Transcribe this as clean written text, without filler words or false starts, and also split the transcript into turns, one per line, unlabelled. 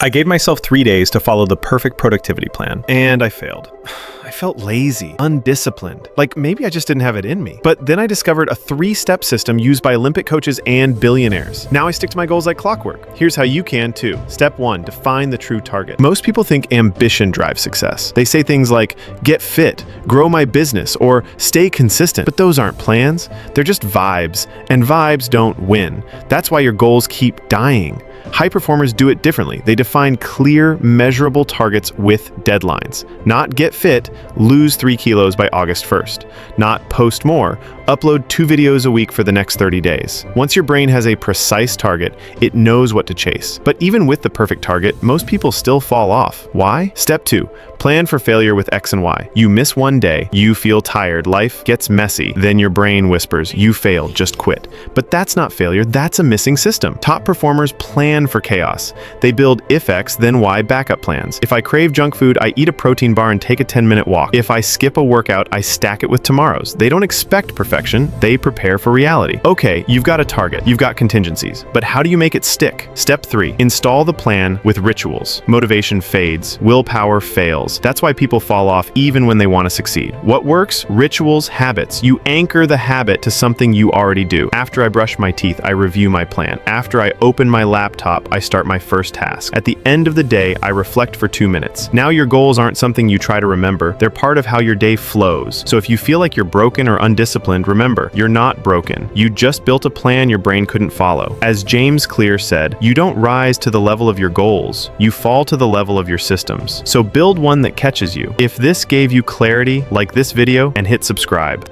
I gave myself 3 days to follow the perfect productivity plan, and I failed. I felt lazy, undisciplined, like maybe I just didn't have it in me. But then I discovered a 3-step system used by Olympic coaches and billionaires. Now I stick to my goals like clockwork. Here's how you can too. Step 1, define the true target. Most people think ambition drives success. They say things like, get fit, grow my business, or stay consistent. But those aren't plans. They're just vibes, and vibes don't win. That's why your goals keep dying. High performers do it differently. They define clear, measurable targets with deadlines. Not get fit, lose 3 kilos by August 1st. Not post more, upload 2 videos a week for the next 30 days. Once your brain has a precise target, it knows what to chase. But even with the perfect target, most people still fall off. Why? Step 2, plan for failure with X and Y. You miss one day, you feel tired, life gets messy, then your brain whispers, you failed, just quit. But that's not failure, that's a missing system. Top performers plan for chaos. They build if X, then Y backup plans. If I crave junk food, I eat a protein bar and take a 10-minute walk. If I skip a workout, I stack it with tomorrow's. They don't expect perfection, they prepare for reality. Okay, you've got a target, you've got contingencies, but how do you make it stick? Step 3, install the plan with rituals. Motivation fades, willpower fails. That's why people fall off even when they want to succeed. What works? Rituals, habits. You anchor the habit to something you already do. After I brush my teeth, I review my plan. After I open my laptop, I start my first task. At the end of the day, I reflect for 2 minutes. Now your goals aren't something you try to remember, they're part of how your day flows. So if you feel like you're broken or undisciplined, remember, you're not broken. You just built a plan your brain couldn't follow. As James Clear said, you don't rise to the level of your goals, you fall to the level of your systems. So build one that catches you. If this gave you clarity, like this video and hit subscribe.